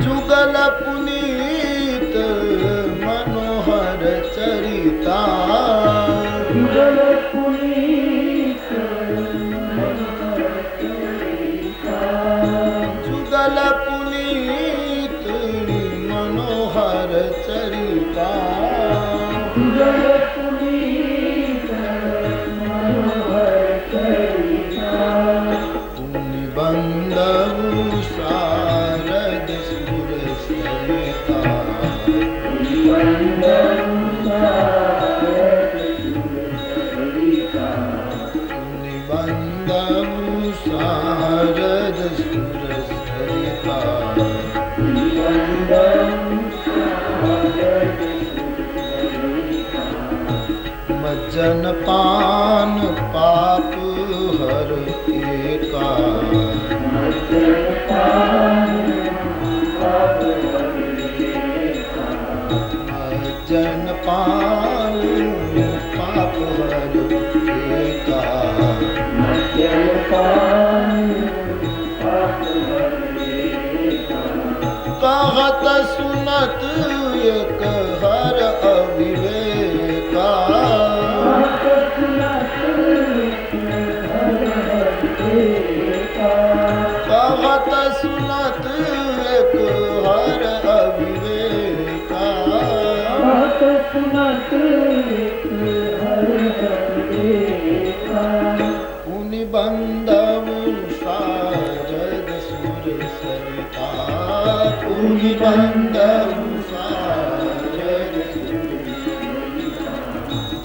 जुगल पुनीत मनोहर चरिता जुगल पुनीत मनोहर चरिता शारद सुर सरिता शारद सुर सरिता मज्जन पान पाप हर एका मज्जन पान पाप हर एका कहत सुनत एक हर अविवेका कहत सुनत एक हर अविवेका पुनि बंदव शारद सुर सरिता पुनि बंदव शारद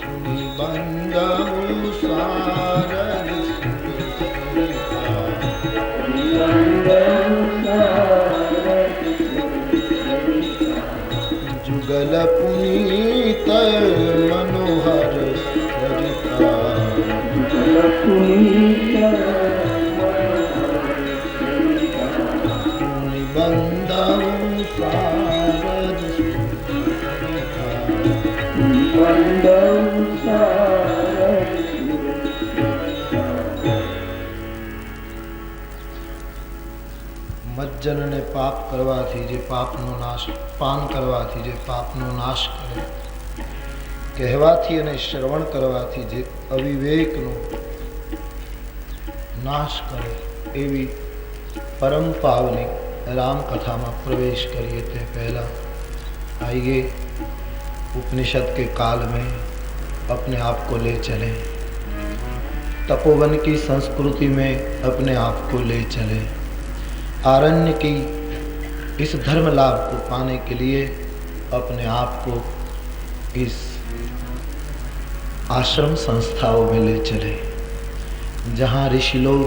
पुनि बंदव शारद जुगल पुनीत मनोहर चरिता निबंधं शारद મજ્જન ને પાપ કરવાથી જે પાપનો નાશ પાન કરવાથી જે પાપનો નાશ કરે કહેવાથી અને શ્રવણ કરવાથી જે અવિવેકનો નાશ કરે એવી પરમ પાવની રામકથામાં પ્રવેશ કરીએ તે પહેલાં आइए उपनिषद के काल में अपने आप को ले चलें, तपोवन की संस्कृति में अपने आप को ले चलें, आरण्य की इस धर्म लाभ को पाने के लिए अपने आप को इस आश्रम संस्थाओं में ले चले जहाँ ऋषि लोग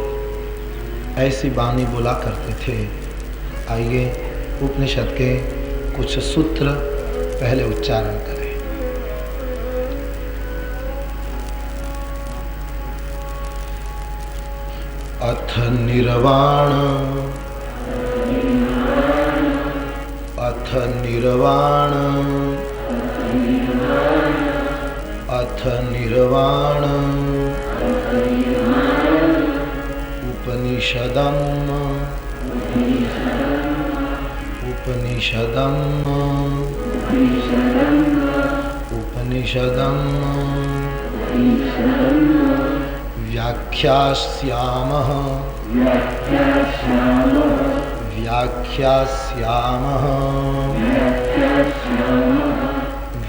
ऐसी वाणी बोला करते थे। आइए उपनिषद के कुछ सूत्र पहले उच्चारण करें। अथ निर्वाण अथ निर्वाण अथ निर्वाण उपनिषदम् उपनिषदम् उपनिषदम् व्याख्यास्यामः व्याख्यास्यामः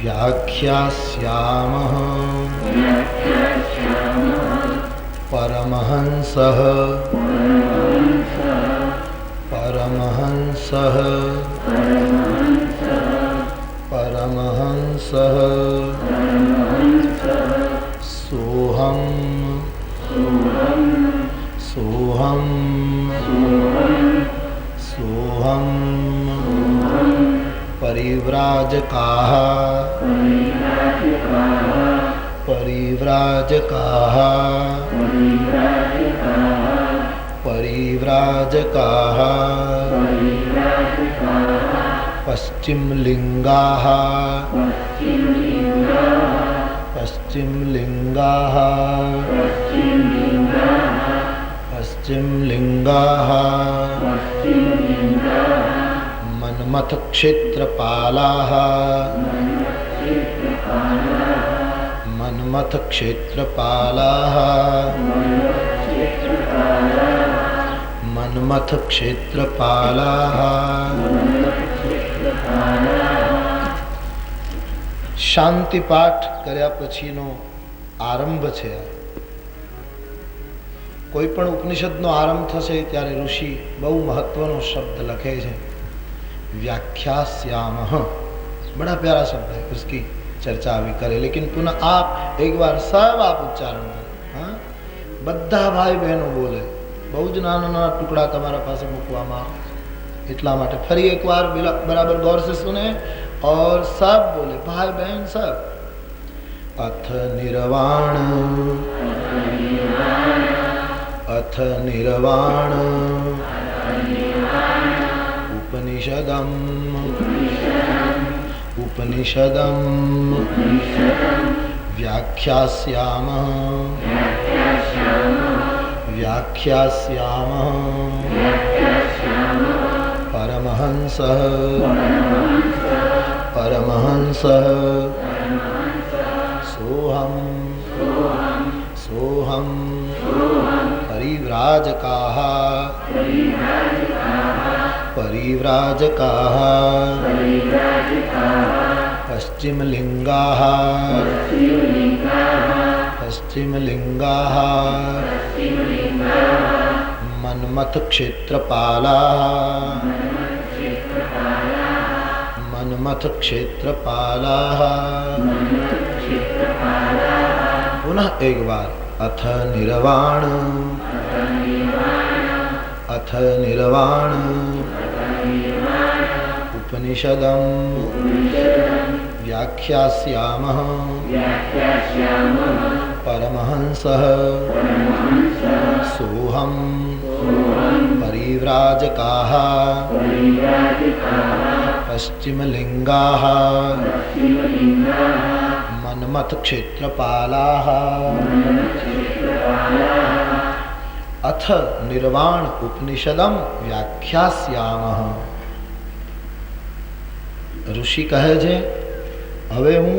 व्याख्यास्यामः परमहंसः परमहंसः परमहंसः सोहं सोहं सोहं परिव्राजकाः परिव्राजकाः परिव्राजकाः पश्चिमलिङ्गाः पश्चिमलिङ्गाः पश्चिम लिंगाः मन्मथ क्षेत्रपालाः मन्मथ क्षेत्रपालाः मन्मथ क्षेत्रपालाः। शांति पाठ કર્યા પછીનો આરંભ છે। કોઈ પણ ઉપનિષદનો આરંભ થશે ત્યારે ઋષિ બહુ મહત્વનો શબ્દ લખે છે, व्याख्यास्यामः। बड़ा प्यारा शब्द है, उसकी चर्चा अभी करें, लेकिन पुनः आप एक बार सब आप उच्चारण करें। हाँ, બધા ભાઈ બહેનો બોલે, બહુ જ નાના નાના ટુકડા તમારા પાસે મૂકવામાં આવે, એટલા માટે ફરી એકવાર બરાબર ગौर से सुने और सब बोले, भाई बहन सब। अथ निर्वाण अथ निर्वाण उपनिषदम् उपनिषदम् व्याख्यास्यामः व्याख्यास्यामः परमहंसः परमहंसः सोहम सोहम परिव्राजकाः परिव्राजकाः पश्चिमलिंगाः पश्चिमलिंगाः मन्मथ क्षेत्रपालाः मन्मथ क्षेत्रपालाः। पुनः एक बार, अथ निर्वाण अथ निर्वाण उपनिषदम् व्याख्यास्यामः परमहंसः सोहम परिव्राजकाः पश्चिमलिंगाः मन्मथ क्षेत्रपालाः। अथ निर्वाण उपनिषदम व्याख्यास्यामः। ऋषि કહે છે, હવે હું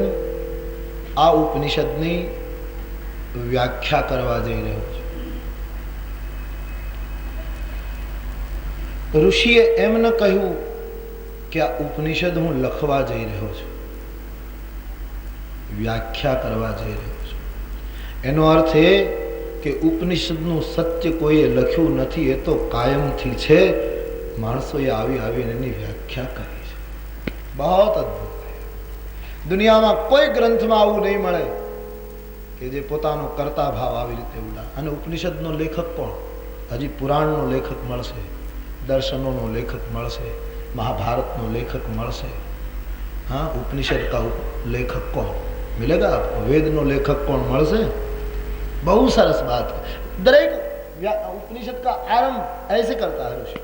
આ ઉપનિષદની વ્યાખ્યા કરવા જઈ રહ્યો છું। ઋષિએ એમ ન કહ્યું કે આ ઉપનિષદ હું લખવા જઈ રહ્યો છું, વ્યાખ્યા કરવા જઈ રહ્યો છું। એનો અર્થ એ કે ઉપનિષદનું સત્ય કોઈએ લખ્યું નથી, એ તો કાયમથી છે, માણસોએ આવી આવીને એની વ્યાખ્યા કરી છે। बहुत अद्भुत है। दुनियाમાં કોઈ ગ્રંથમાં આવું નહીં મળે કે જે પોતાનો કર્તા ભાવ આવી રીતે ઉડા। અને ઉપનિષદનો લેખક કોણ? હજી પુરાણનો લેખક મળશે, દર્શનોનો લેખક મળશે, महाभारतનો લેખક મળશે। हाँ, उपनिषद का लेखक कौन मिलेगा आपको? वेदનો लेखक कौन મળશે? बहुत सरस बात है। दरेक उपनिषद का आरंभ ऐसे करता है ऋषि,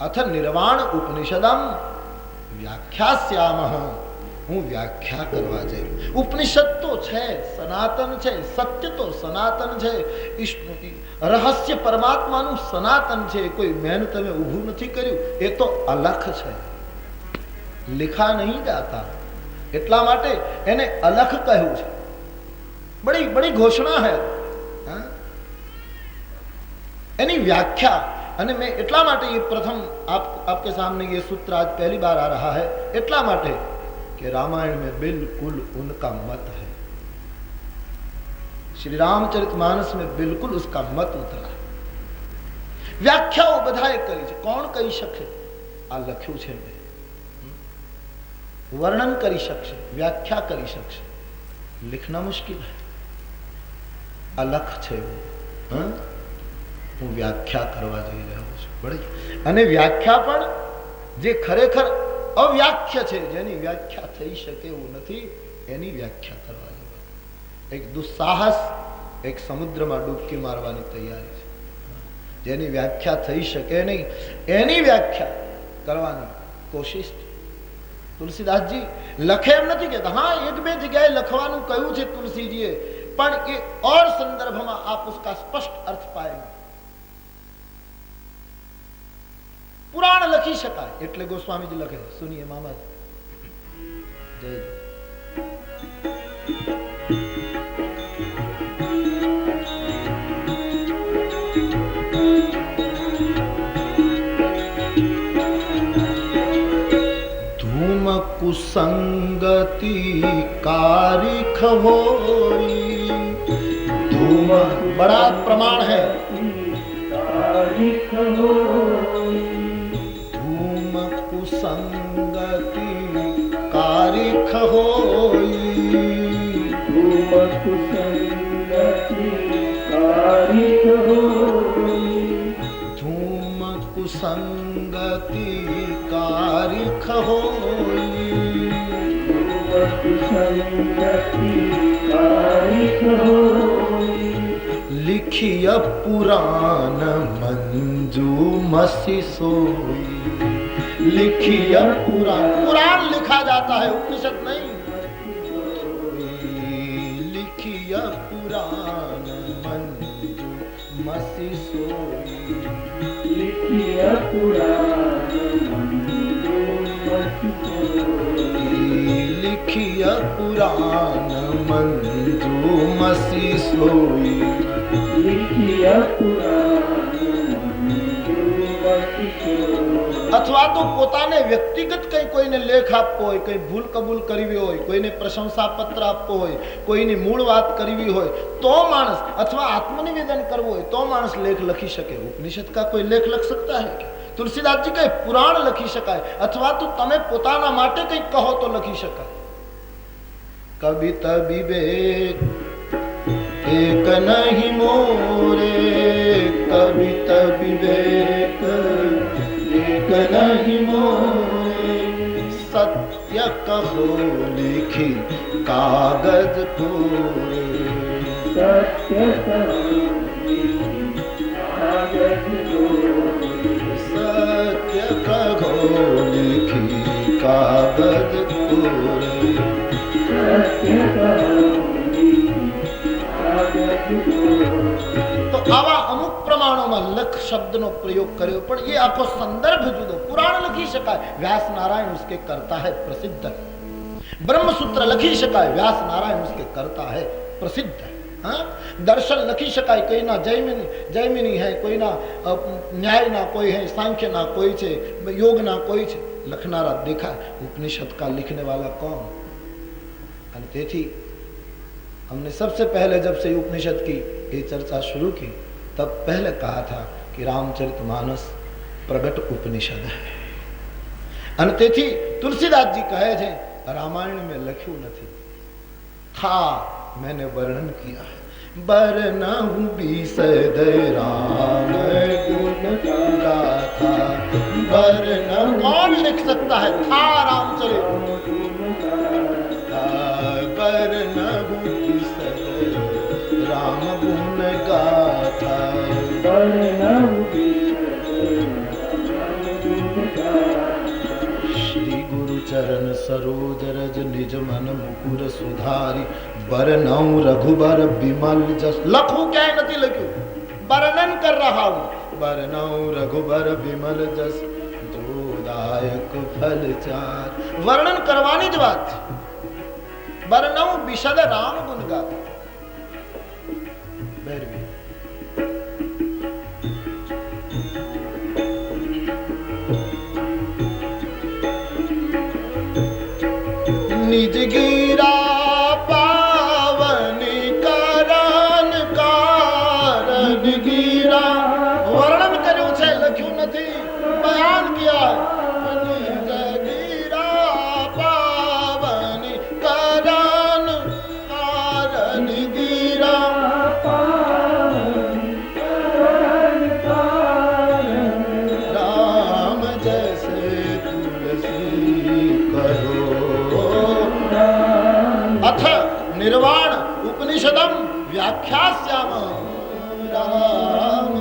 अथ निर्वाण उपनिषदम व्याख्यास्यामः। હું વ્યાખ્યા કરવા જઈ રહ્યો। ઉપનિષદ તો છે, સનાતન છે, સત્ય તો સનાતન છે, રહસ્ય પરમાત્માનું સનાતન છે, કોઈ મેન તમે ઊભું નથી કર્યું, એ તો અલખ છે, लिखा नहीं जाता, એટલા માટે એને અલખ કહ્યું છે। बड़ी बड़ी घोषणा है। हाँ? एनी व्याख्या, અને मैं એટલા માટે ये प्रथम आपके सामने ये सूत्र आज पहली बार आ रहा है, એટલા માટે कि रामायण में बिल्कुल उनका मत है, श्री रामचरितमानस में बिल्कुल उसका मत उतरा है। व्याख्याओ बधाए करी છે, કોણ કહી શકે આ લખ્યું છે? મેં वर्णन કરી શકશે, વ્યાખ્યા કરી શકશે, लिखना मुश्किल है, अलख છે वो। हाँ? હું વ્યાખ્યા કરવા જઈ રહ્યો છું। બરાબર। અને વ્યાખ્યા પણ જે ખરેખર અવ્યાખ્ય છે, જેની વ્યાખ્યા થઈ શકે એવું નથી, એની વ્યાખ્યા કરવા જવા। એક દુસ્સાહસ, એક સમુદ્રમાં ડૂબકી મારવાની તૈયારી છે, જેની વ્યાખ્યા થઈ શકે નહીં, એની વ્યાખ્યા કરવાની કોશિશ છે। तुलसीदास जी लखे एम नहीं कहता, हाँ एक बे जगह लखवानुं कह्युं छे तुलसीजीए, पण ये और संदर्भ में आप उसका स्पष्ट अर्थ पाएंगे। पुराण लखी शकाय एटले गोस्वामी जी लखे। सुनिए मामा जय धूम कुसंगति कारिख होई। धूम बड़ा प्रमाण है। धूम कुसंगति कारिख होई। धूम कुसंगति कारिख होई। धूम कुसंगति कारिख होई। लिखिय पुराण मंजू मसी सोई। लिखिय पुराण, पुराण लिखा जाता है, उपनिषद नहीं। लिखिय पुराण मंजू मसी सोई। लिखिय पुराण लिखिय पुराण मंजू मसी सोई। लिखिय पुराण अथवा तो पोताने व्यक्तिगत कई कोईने लेख आपो होय, कई भूल कबूल करवी होय, कोईने प्रशंसा पत्र आपो होय, कोईनी मूळ वात करवी होय तो मानस, अथवा आत्मनिवेदन करवो होय तो मानस लेख लखी सके। उपनिषद का कोई लेख लख सकता है क्या? तुलसीदास जी कहे पुराण लखी शकाय, अथवा तो तमे पोताना माटे कई कहो तो लखी शकाय। कविता विवेक एक नहीं मोरे। कविता विवेक एक नहीं मोरे। सत्य कहो लिखी कागज कोरे। सत्य कहो कागज कोरे। सत्य कहो लिखी कागज कोरे। सत्य कहो तो आवा अमुक प्रमाणों में लख शब्द नो प्रयोग कर्यो, पण ये आखो संदर्भ जुदो। पुराण लखी शकाय, व्यास नारायण उसके करता है प्रसिद्ध। ब्रह्मसूत्र लखी शकाय, व्यास नारायण उसके करता है प्रसिद्ध। हाँ? दर्शन लखी शकाय, कोई ना जैमिनी है, कोई ना न्याय ना कोई है, सांख्य ना कोई छे, योग ना कोई छे, लखनारा देखा। उपनिषद का लिखने वाला कौन? तेथी हमने सबसे पहले जब से उपनिषद की ये चर्चा शुरू की तब पहले कहा था कि रामचरितमानस प्रगट उपनिषद है। અને તેથી तुलसीदास जी कहे थे रामायण में लख्यू नहीं था, मैंने वर्णन किया है। वर्णहु बिसद राम गुण गाथा। वर्ण कौन लिख सकता है? था रामचरित। वर्णहु बिसद राम गुण गाथा। वर्णहु श्री गुरु चरण सरोज रज निज मन मुकुर सुधारी। वर्णौ रघुबर बिमल जस। लखू क्या नहीं लख्यू, वर्णन कर रहा हूं। वर्णौ रघुबर बिमल जस जोदायक फल चार। वर्णन करवानी ज बात। वर्णौ बिशद राम गुण गाथा। निज गिरा पावन कारण कारण गिरा। वर्णन कर्यु छे, लख्यू नहीं, बयान किया। निज गिरा पावन कारण कारण गिरा। राम जैसे तुलसी करो। अथ निर्वाण उपनिषदम व्याख्यास्याम। राम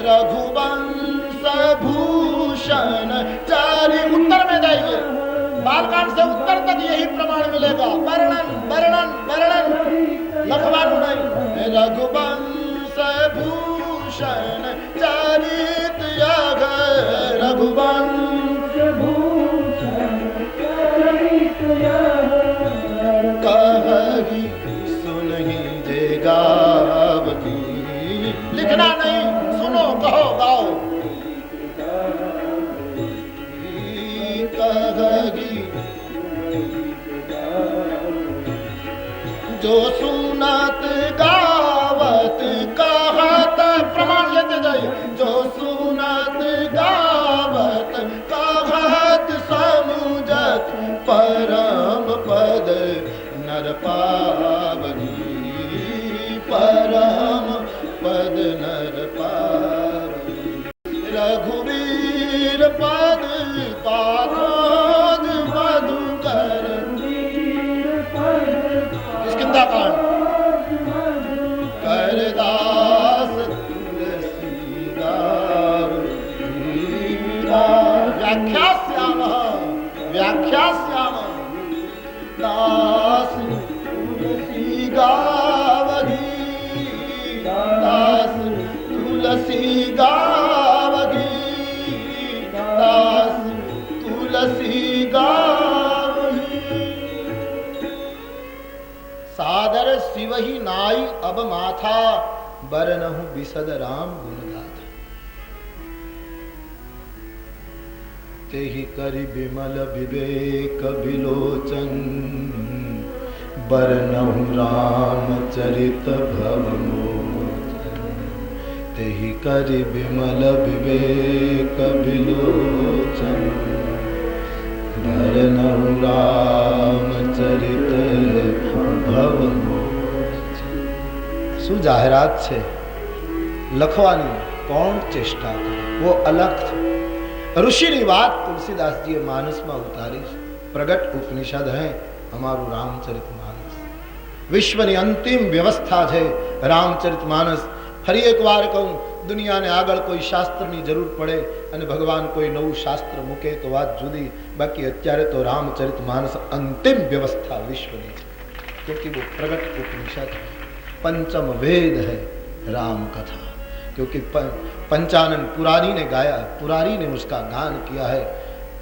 रघुवंश भूषण चारि। उत्तर में जाइए, बालकांड से उत्तर तक यही प्रमाण मिलेगा। वर्णन वर्णन वर्णन लखवानु नहीं। रघुवंश भूषण चरित यग, रघुवंश भूषण चरित यग, कही सुनहि जे गावती। लिखना नहीं, सुनो कहो गाओ। कही जो सुनत गावत कहत, प्रमाण लेते जाइए। जो सुनत गावत कहत समुझत परम पद नर पावनी, परम पद नर पावनी। रघुवीर पद पाथोज मधुकर, किसकिंदा कांड करदास व्याख्यास्याम व्याख्यास्याम दास तुलसी गावगी, दास तुलसी गावगी, दास तुलसी गावगी। सादर शिव ही नाई अब माथा, बरनहु बिसद राम गुण गाथा। तेहि करि विमल विवेक विलोचन, बरनहु राम चरित भवमोचन। तेहि करि विमल विवेक विलोचन, बरनहु राम चरित भवमोचन। શું જાહેરાત છે લખવાની, કોણ ચેષ્ટા કરે, वो अलग છે। ऋषिની વાત તુલસીદાસજીએ માનસમાં ઉતારી છે। પ્રગટ ઉપનિષદ હૈ અમારું રામચરિતમાનસ। વિશ્વની અંતિમ વ્યવસ્થા છે રામચરિતમાનસ। ફરી એકવાર કહું, દુનિયાને આગળ કોઈ શાસ્ત્રની જરૂર પડે અને ભગવાન કોઈ નવું શાસ્ત્ર મૂકે તો વાત જુદી, બાકી અત્યારે તો રામચરિતમાનસ અંતિમ વ્યवस्था વિશ્વની છે। क्योंकि वो प्रगट उपनिषद पंचम वेद है राम कथा। क्योंकि पंचानन पुरारी ने गाया, पुरारी ने उसका गान किया है।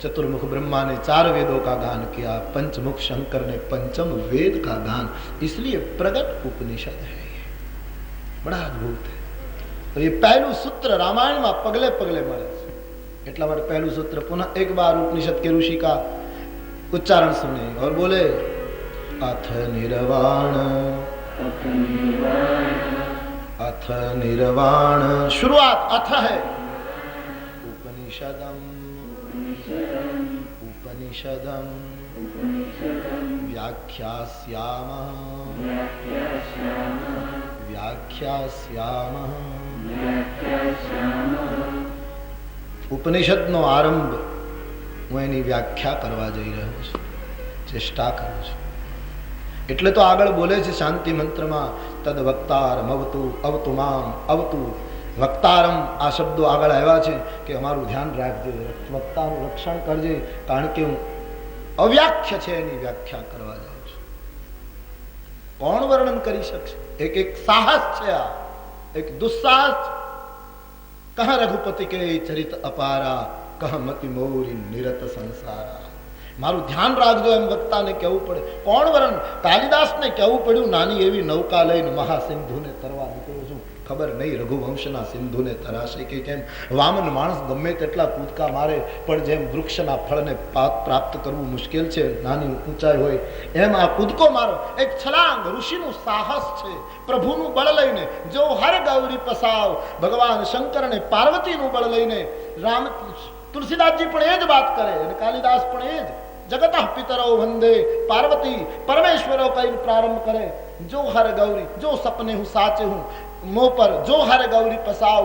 चतुर्मुख ब्रह्मा ने 4 वेदों का गान किया, पंचमुख शंकर ने पंचम वेद का गान, इसलिए प्रगट उपनिषद है। ये बड़ा अद्भुत है। तो ये पहलू सूत्र रामायण में पगले पगले मळे छे। એટલા માટે पहलू सूत्र पुनः एक बार उपनिषद के ऋषि का उच्चारण सुने और बोले, अथ निर्वाण, अथ निर्वाण। शुरुआत अथ है। उपनिषदम, उपनिषदम व्याख्यास्यामः, व्याख्यास्यामः। उपनिषदનો આરંભ હું એની વ્યાખ્યા કરવા જઈ રહ્યો છું, ચેષ્ટા કરું છું। એટલે તો આગળ બોલે છે શાંતિ મંત્રમાં, તદ વક્તારમ અવતુ, અવતુ મામ અવતુ વક્તારમ। આ શબ્દો આગળ આવ્યા છે કે અમારું ધ્યાન રાખજે, વક્તાનું રક્ષણ કરજે, કારણ કે હું અવ્યાખ્ય છે એની વ્યાખ્યા કરવા જાઉં છું। કોણ વર્ણન કરી શકશે? એક એક સાહસ છે, આ એક દુસ્સાહસ। કહ રઘુપતિ કે ચરિત અપારા, કહ મતિ મોરી નિરત સંસારા। મારું ધ્યાન રાખજો એમ વક્તાને કહેવું પડે। કોણ વર્ણન? કાલિદાસને કહેવું પડ્યું, નાની એવી નૌકા લઈને મહાસિંધુને તરવા નીકળું છું। ખબર નહીં રઘુવંશના સિંધુને તરાશે કે કેમ। વામન માણસ ગમે તેટલા કૂદકા મારે, પણ જેમ વૃક્ષના ફળને પ્રાપ્ત કરવું મુશ્કેલ છે, નાની ઊંચાઈ હોય, એમ આ કૂદકો મારો એક છલાંગ ઋષિનું સાહસ છે। પ્રભુનું બળ લઈને જો હર ગૌરી પસાવ, ભગવાન શંકર અને પાર્વતીનું બળ લઈને રામ तुलसीदास जी पण ए ज बात करे અને कालिदास पण ए ज जगत पितरो वंदे पार्वती परमेश्वरो कई प्रारंभ करे। जो हर गौरी, जो सपने हूँ साचे हूँ मोह पर, जो हर गौरी पसाव,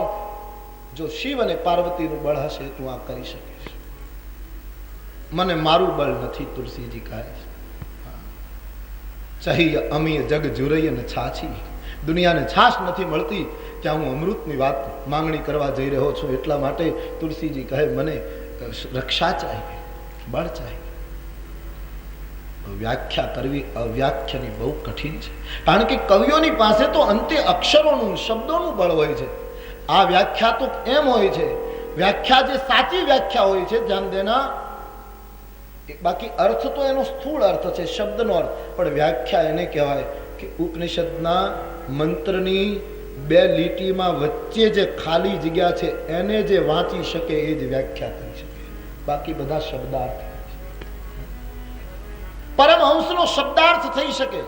जो शिव ने पार्वती नु बळ हशे तू आ करी शकीश। मने मारू बळ नथी, तुलसी जी कहे चाहिए अमी जग जुरई ने छाछी। दुनिया ने छाछ नहीं मळती, त्या हूँ अमृतनी बात मांगणी करवा जई रह्यो छुं। एटला माटे तुलसी जी कहे मने रक्षा चाहिए, बळ चाहिए। વ્યાખ્યા કરવી અવ્યાખ્યાની બહુ કઠિન છે, કારણ કે કવિઓની પાસે તો અંતે અક્ષરોનું શબ્દોનું બળ હોય છે. આ વ્યાખ્યા તો એમ હોય છે, વ્યાખ્યા જે સાચી વ્યાખ્યા હોય છે, ધ્યાન દેના, બાકી અર્થ તો એનો સ્થૂળ અર્થ છે, શબ્દનો અર્થ, પણ વ્યાખ્યા એને કહેવાય કે ઉપનિષદના મંત્રની બે લીટીમાં વચ્ચે જે ખાલી જગ્યા છે એને જે વાંચી શકે એ જ વ્યાખ્યા કરી શકે, બાકી બધા શબ્દાર્થ. પરમહંસનો શબ્દાર્થ થઈ શકે,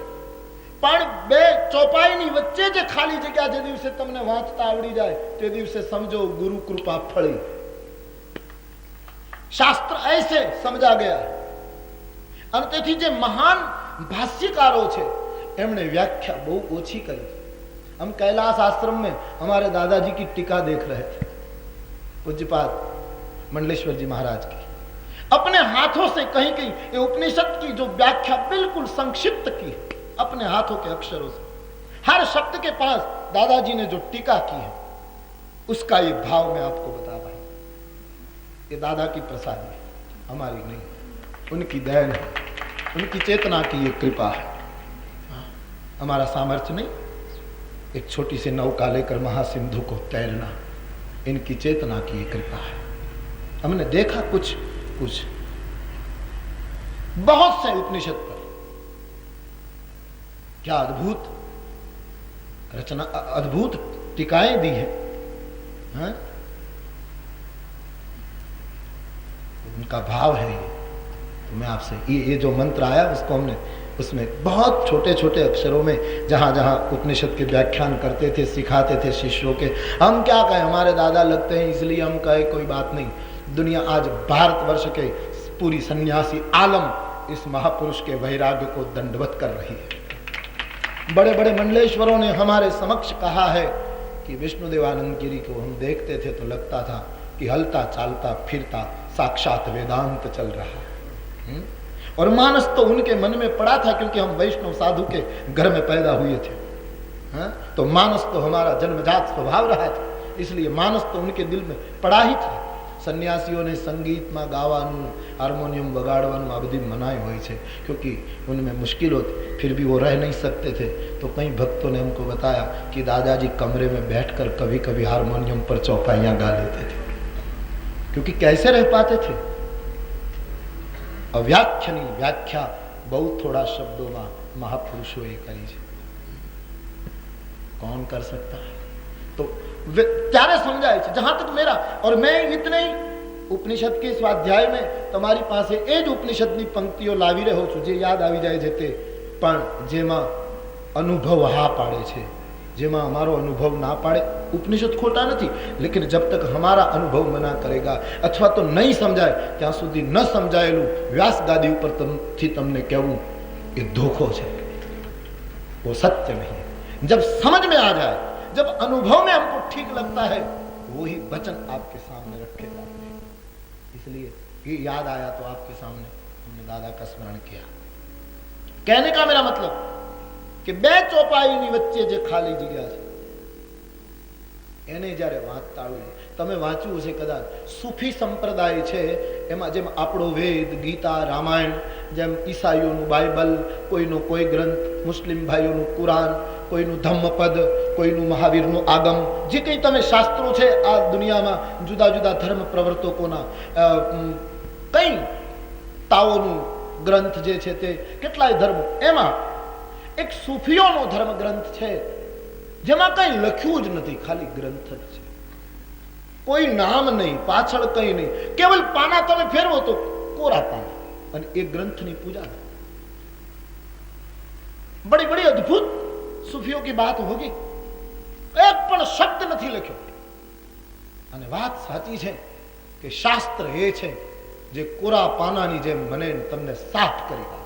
પણ બે ચોપાઈની વચ્ચે જે ખાલી જગ્યા જે દિવસે તમને વાંચતા આવડી જાય તે દિવસે સમજો ગુરુ કૃપા ફળી. શાસ્ત્ર ऐसे समझा गया. અને તેથી જે મહાન ભાષ્યકારો છે એમણે વ્યાખ્યા બહુ ઓછી કરી. हम कैलाश आश्रम में हमारे दादाजी की टीका देख रहे थे, पूज्यपाद मंडलेश्वर जी महाराज की. अपने हाथों से कहीं कहीं ये उपनिषद की जो व्याख्या बिल्कुल संक्षिप्त की है, अपने हाथों के अक्षरों से, हर शब्द के पास दादाजी ने जो टीका की है उसका ये भाव मैं आपको बता रहा हूं. ये दादा की प्रसादी है, हमारी नहीं, उनकी दया है, उनकी चेतना की ये कृपा है. हमारा सामर्थ्य नहीं, एक छोटी सी नौका लेकर महासिंधु को तैरना, इनकी चेतना की ये कृपा है. हमने देखा कुछ कुछ बहुत से उपनिषद पर क्या अद्भुत रचना, अद्भुत टीकाएं दी हैं. उनका भाव है ये. तो मैं आपसे ये जो मंत्र आया उसको हमने उसमें बहुत छोटे छोटे अक्षरों में जहां जहां उपनिषद के व्याख्यान करते थे, सिखाते थे शिष्यों के. हम क्या कहें, हमारे दादा लगते हैं इसलिए हम कहे, कोई बात नहीं. दुनिया आज भारतवर्ष के पूरी सन्यासी आलम इस महापुरुष के वैराग्य को दंडवत कर रही है. बड़े बड़े मंडलेश्वरों ने हमारे समक्ष कहा है कि विष्णुदेवानंद गिरी को हम देखते थे तो लगता था कि हलता चालता फिरता साक्षात वेदांत चल रहा है. और मानस तो उनके मन में पड़ा था, क्योंकि हम वैष्णव साधु के घर में पैदा हुए थे. तो मानस तो हमारा जन्मजात स्वभाव रहा था, इसलिए मानस तो उनके दिल में पड़ा ही था. सन्यासीओं ने संगीत में गावानू, हारमोनियम वगाड़वानू आ बधी मनाई हुई है, क्योंकि उनमें मुश्किल होती, फिर भी वो रह नहीं सकते थे. तो कई भक्तों ने हमको बताया कि दादाजी कमरे में बैठकर कभी कभी हारमोनियम पर चौपाइयाँ गा लेते थे, क्योंकि कैसे रह पाते थे. અવ્યાખ્યાની વ્યાખ્યા બહુ થોડા શબ્દોમાં મહાપુરુષોએ કરી છે. कौन कर सकता है? तो ત્યારે સમજાય છે जहां तक मेरा, और मैं इतने ही ઉપનિષદ के स्वाध्याय में તમારી પાસે એ જ ઉપનિષદની પંક્તિઓ લાવી રહ્યો છું જે યાદ આવી જાય છે તે, પણ જેમાં અનુભવ હા પાડે છે, જેમાં અમારો અનુભવ ના પાડે. उपनिषद खोटा नहीं, लेकिन जब तक हमारा अनुभव मना करेगा अथवा तो नहीं समझाए ત્યાં સુધી न समझाયેલું व्यास गादी ऊपर थी तमने कहूं ये धोखो है, वो सत्य नहीं है. जब समझ में आ जाए, जब अनुभव में हमको ठीक लगता है, वही वचन आपके सामने रखे जाते हैं. इसलिए ये याद आया तो आपके सामने हमने दादा का स्मरण किया. कहने का मेरा मतलब कि બે ચોપાઈની વચ્ચે જે ખાલી જગ્યા છે એને જ્યારે વાંચતા આવડે. તમે વાંચ્યું છે કદાચ, સૂફી સંપ્રદાય છે એમાં જેમ આપણો વેદ, ગીતા, રામાયણ, જેમ ઈસાઈઓનું બાઇબલ, કોઈનો કોઈ ગ્રંથ, મુસ્લિમ ભાઈઓનું કુરાન, કોઈનું ધમ્મપદ, કોઈનું મહાવીરનું આગમ, જે કંઈ તમે શાસ્ત્રો છે આ દુનિયામાં જુદા જુદા ધર્મ પ્રવર્તકોના, કંઈ તાઓનું ગ્રંથ જે છે તે કેટલાય ધર્મો, એમાં એક સૂફીઓનો ધર્મ ગ્રંથ છે જેમાં કઈ લખ્યું જ નથી, ખાલી ગ્રંથ જ છે, કોઈ નામ નહીં, પાછળ કઈ નહીં, કેવલ પાના તમે ફેરવો તો કોરા પાના, અને એ ગ્રંથની પૂજા. बड़ी बड़ी अद्भुत सूफियों की बात होगी, एक पण शब्द નથી લખ્યો. અને વાત સાચી છે કે શાસ્ત્ર એ છે જે કોરા પાનાની જેમ મને તમને સાફ કરી દે,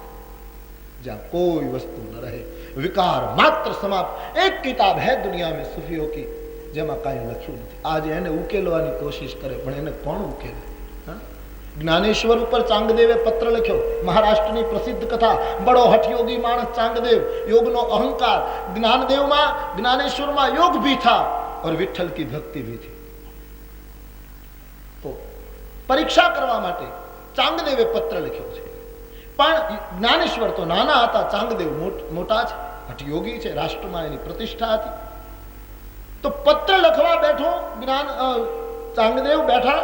जहाँ कोई वस्तु न रहे, विकार मात्र समाप्त. एक किताब है दुनिया में सूफियों की जेमा कई लख्यू नहीं. आज एने उकेलवानी कोशिश करे पण एने कोण उकेले? ज्ञानेश्वर ऊपर चांगदेवे पत्र लख्यो, महाराष्ट्र की प्रसिद्ध कथा. बड़ो हठयोगी माणस चांगदेव, योग नो अहंकार. ज्ञानदेव में, ज्ञानेश्वर में योग भी था और विठ्ठल की भक्ति भी थी. तो परीक्षा करवा माटे चांगदेवे पत्र लख्यो छे. પણ જ્ઞાનેશ્વર તો નાના હતા, ચાંગદેવ મોટા છે, હઠયોગી છે, રાષ્ટ્રમાં એની પ્રતિષ્ઠા હતી. તો પત્ર લખવા બેઠો ચાંગદેવ બેઠા,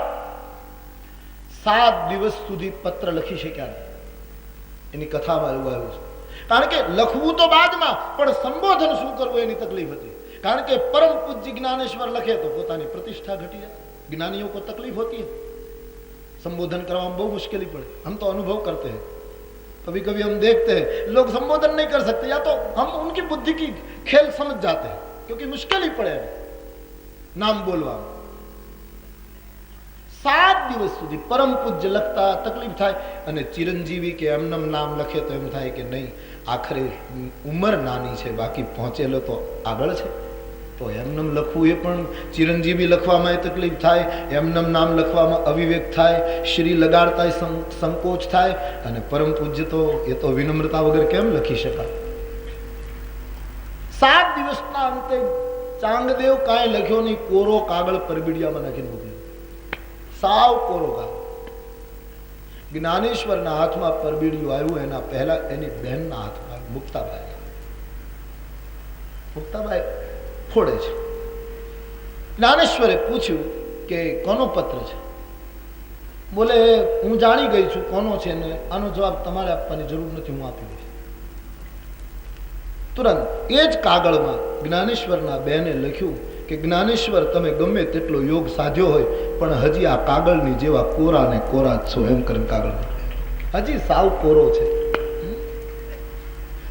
7 દિવસ સુધી પત્ર લખી શક્યા નહીં. એની કથામાં એવું આવ્યું છે. કારણ કે લખવું તો બાદમાં, પણ સંબોધન શું કરવું એની તકલીફ હતી. કારણ કે પરમ પૂજ્ય જ્ઞાનેશ્વર લખે તો પોતાની प्रतिष्ठा घटी जाए. ज्ञानियों को तकलीफ होती है, संबोधन करने में बहुत मुश्किल पड़े. हम तो अनुभव करते हैं, कभी कभी हम देखते हैं लोग संबोधन नहीं कर सकते, या तो हम उनकी बुद्धि की खेल समझ जाते हैं, क्योंकि मुश्किल ही पड़े नाम बोलवा. 7 દિવસ સુધી પરમ પૂજ્ય લખતા, તકલીફ થાય. અને ચિરંજીવી કે એમનેમ નામ લખે તો એમ થાય કે નહીં, આખરે ઉંમર નાની છે, બાકી પહોંચેલો તો આગળ છે, તો એમનેમ લખવું. એ પણ ચિરંજીવી લખવામાં તકલીફ થાય, એમનેમ નામ લખવામાં અવિવેક થાય, શ્રી લગાડતા સંકોચ થાય. અને પરમ પૂજ્ય તો એ તો વિનમ્રતા વગર કેમ લખી શકાય. 7 દિવસના અંતે ચાંગદેવ કાંઈ લખ્યો નહીં, કોરો કાગળ પરબીડિયામાં નાખીને મૂક્યો. સાવ કોરો કાગળ. જ્ઞાનેશ્વરના હાથમાં પરબીડિયું આવ્યું, એના પહેલા એની બહેનના હાથમાં મુક્તાબાઈ ફોડે છે. જ્ઞાનેશ્વરે પૂછ્યું કે કોનો પત્ર છે? બોલે હું જાણી ગઈ છું કોનો છે, ને આનો જવાબ તમારે આપવાની જરૂર નથી, હું આપી દઈશ. તુરંત એ જ કાગળમાં જ્ઞાનેશ્વરના બહેને લખ્યું કે જ્ઞાનેશ્વર, તમે ગમે તેટલો યોગ સાધ્યો હોય, પણ હજી આ કાગળની જેવા કોરા ને કોરા છો. એમ કરીને કાગળ હજી સાવ કોરો છે.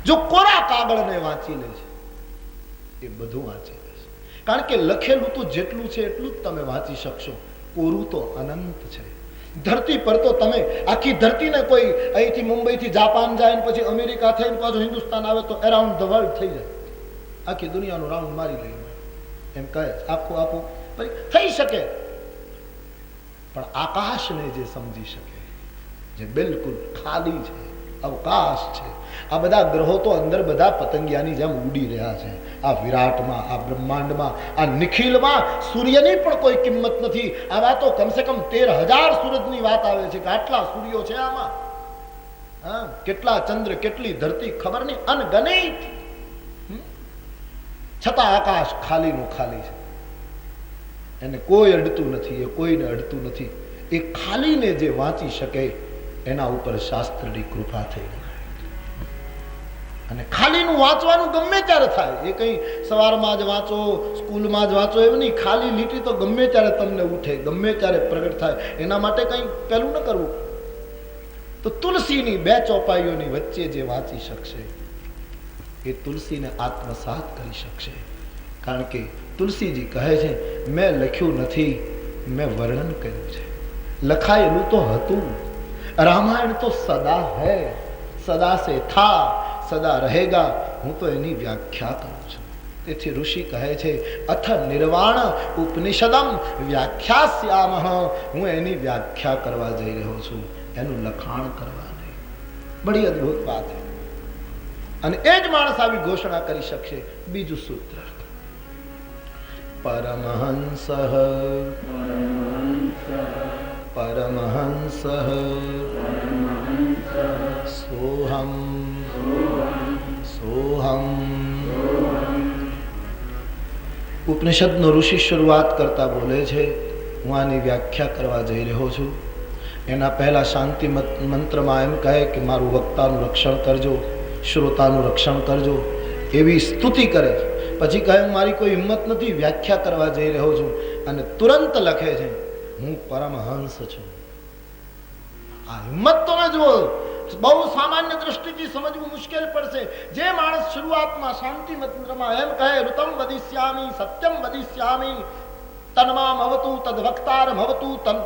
જો કોરા કાગળને વાંચી લે છે, એ બધું વાંચી લે છે. કારણ કે લખેલું તો જેટલું છે એટલું જ તમે વાંચી શકશો, કોરું તો અનંત છે. ધરતી પર તો તમે આખી ધરતીને, કોઈ અહીંથી મુંબઈથી જાપાન જાય, પછી અમેરિકા થઈને પાછું હિન્દુસ્તાન આવે તો અરાઉન્ડ ધ વર્લ્ડ થઈ જાય, આખી દુનિયાનું રાઉન્ડ મારી લઈએ એમ કહે. આપો થઈ શકે, પણ આકાશને જે સમજી શકે, જે બિલકુલ ખાલી છે, અવકાશ છે, આ બધા ગ્રહો તો અંદર બધા પતંગિયાની જેમ ઉડી રહ્યા છે. આ વિરાટમાં, આ બ્રહ્માંડમાં, આ નિખિલમાં સૂર્યની પણ કોઈ કિંમત નથી. આવા તો કમસે કમ 13,000 સૂરજની વાત આવે છે કે આટલા સૂર્યો છે આમાં. કેટલા ચંદ્ર, કેટલી ધરતી, ખબર નહીં, અનગણિત. છતાં આકાશ ખાલીનું ખાલી છે. એને કોઈ અડતું નથી, એ કોઈને અડતું નથી. એ ખાલીને જે વાંચી શકે એના ઉપર શાસ્ત્રની કૃપા થઈ. અને ખાલીનું વાંચવાનું ગમે ત્યારે થાય. એ કઈ સવારમાં જ વાંચો, સ્કૂલમાં જ વાંચો એવું નહીં. ખાલી લીટી તો ગમે ત્યારે તમને ઉઠે, ગમે ત્યારે પ્રગટ થાય. એના માટે કઈ પેલું ન કરવું. તો તુલસીની 2 ચોપાઈઓની વચ્ચે જે વાંચી શકશે એ તુલસીને આત્મસાત કરી શકશે. કારણ કે તુલસીજી કહે છે, મેં લખ્યું નથી, મેં વર્ણન કર્યું છે. લખાયેલું તો હતું. રામાયણ તો સદા હૈ, સદા સે થા, સદા રહેગા. હું તો એની વ્યાખ્યા કરું છું. તેથી ઋષિ કહે છે, અથ નિર્વાણ ઉપનિષદમ વ્યાખ્યાસ્યામઃ. હું એની વ્યાખ્યા કરવા જઈ રહ્યો છું, એનું લખાણ કરવા નહીં. બડી અદભુત વાત છે. અને એ જ માણસ આવી ઘોષણા કરી શકશે. બીજું સૂત્ર, પરમહંસ પરમહંસ સોહમ સોહમ. ઉપનિષદનો ઋષિ શરૂઆત કરતા બોલે છે, હું આની વ્યાખ્યા કરવા જઈ રહ્યો છું. એના પહેલા શાંતિ મંત્રમાં એમ કહે કે મારું વક્તાનું રક્ષણ કરજો, શ્રોતાનું રક્ષણ કરજો, એવી સ્તુતિ કરે છે. પછી કહે મારી કોઈ હિંમત નથી, વ્યાખ્યા કરવા જઈ રહ્યો છું. અને તુરંત લખે છે, હું પરમહંસ છું. આ હિંમત તો ન જુઓ, બહુ સામાન્ય દ્રષ્ટિથી સમજવું મુશ્કેલ પડશે. જે માણસ શરૂઆતમાં શાંતિ મંત્રમાં એમ કહે, ઋતમ વદિષ્યામી સત્યમ વદિષ્યામી તન્મામ અવતુ તદ વક્તારમ અવતુ તન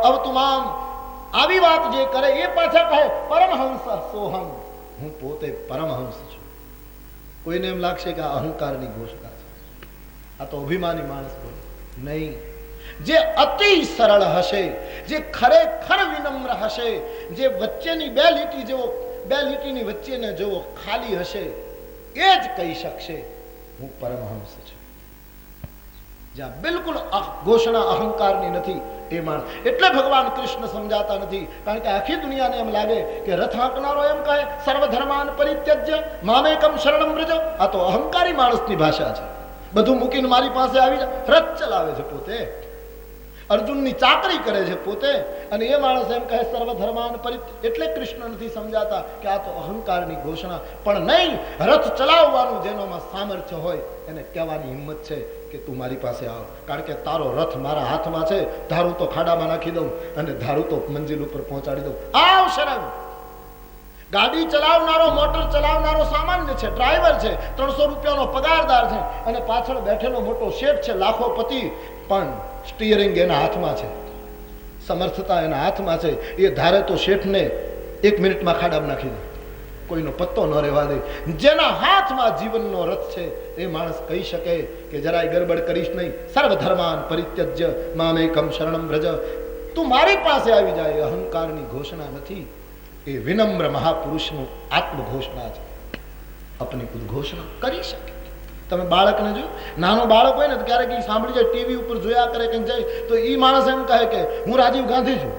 અવતુ મામ, આવી વાત જે કરે એ પાછા કહે પરમહંસ સોહમ. હું પોતે પરમહંસ છું. કોઈને એમ લાગશે કે આ અહંકારની ઘોષણા છે, આ તો અભિમાની માણસ બોલે. નહીં, જે અતિ સરળ હશે, જે ખરેખર વિનમ્ર હશે, જે વચ્ચેની 2 લીટી જેવો, 2 લીટીની વચ્ચેને જેવો ખાલી હશે, એ જ કહી શકશે હું પરમહંસ છું. જ્યાં બિલકુલ ઘોષણા અહંકારની નથી, એ માણસ. એટલે ભગવાન કૃષ્ણ સમજાતા નથી, કારણ કે આખી દુનિયાને એમ લાગે કે રથ હાંકનારો એમ કહે સર્વધર્માન પરિત્યજ્ય મામેકમ શરણમ વ્રજ. આ તો અહંકારી માણસની ભાષા છે. બધું મૂકીને મારી પાસે આવી જાય. રથ ચલાવે છે પોતે, અર્જુનની ચાકરી કરે છે પોતે, અને એ માણસ એમ કહે સર્વધર્માન પરિત્યજ્ય. એટલે કૃષ્ણ નથી સમજાતા કે આ તો અહંકારની ઘોષણા. પણ નહીં, રથ ચલાવવાનું જેનોમાં સામર્થ્ય હોય એને કહેવાની હિંમત છે કે તું મારી પાસે આવ, કારણ કે તારો રથ મારા હાથમાં છે. ધારું તો ખાડામાં નાખી દઉં અને ધારું તો મંજિલ ઉપર પહોંચાડી દઉં. આવ શરમ. ગાડી ચલાવનારો, મોટર ચલાવનારો સામાન્ય છે, ડ્રાઈવર છે, 300 રૂપિયાનો પગારદાર છે, અને પાછળ બેઠેલો મોટો શેઠ છે, લાખોપતિ, પણ સ્ટીયરિંગ એના હાથમાં છે, સમર્થતા એના હાથમાં છે. એ ધારે તો શેઠને 1 મિનિટમાં ખાડામાં નાખી દે, કોઈનો પત્તો ન રહેવા દે. જેના હાથમાં જીવનનો રથ છે એ માણસ કહી શકે કે જરાય ગડબડ કરીશ નહીં, સર્વધર્માન પરિત્યજ્ય મામેકમ શરણમ વ્રજ. તું મારી પાસે આવી જાય. અહંકારની ઘોષણા નથી, એ વિનમ્ર મહાપુરુષનું આત્મઘોષણા છે. અપની ઉદ્ઘોષણા કરી શકે. તમે બાળકને જો, નાનો બાળક હોય ને તો ક્યારેક સાંભળી જાય, ટીવી ઉપર જોયા કરે કંઈક જાય, તો એ માણસ એમ કહે કે હું રાજીવ ગાંધી છું.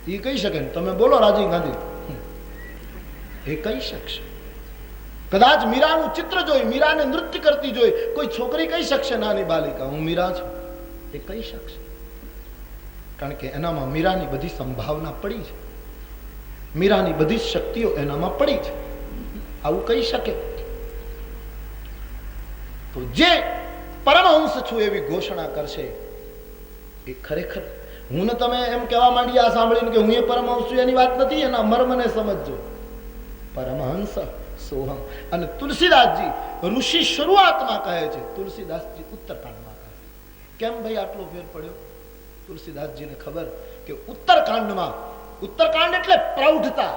એ કહી શકે ને તમે બોલો રાજીવ ગાંધી, એ કહી શકશે. કદાચ મીરાનું ચિત્ર જોઈ, મીરાને નૃત્ય કરતી જોઈ કોઈ છોકરી કહી શકશે, નાની બાલિકા હું મીરા છું, એ કહી શકશે. કારણ કે એનામાં મીરાની બધી સંભાવના પડી છે, મીરાની બધી શક્તિઓ એનામાં પડી છે. આવું કહી શકે. તો જે પરમહંસ છું એવી ઘોષણા કરશે એ ખરેખર, હું ને તમે એમ કહેવા માંડીએ આ સાંભળીને કે હું એ પરમહંસ છું, એની વાત નથી. એના મર્મને સમજજો. પરમહંસ સોહમ. અને તુલસીદાસજી ઋષિ શરૂઆતમાં કહે છે, તુલસીદાસજી ઉત્તરકાંડમાં કહે. કેમ ભાઈ આટલો ફેર પડ્યો? તુલસીદાસજીને ખબર કે ઉત્તરકાંડમાં, ઉત્તરકાંડ એટલે પ્રૌઢતા,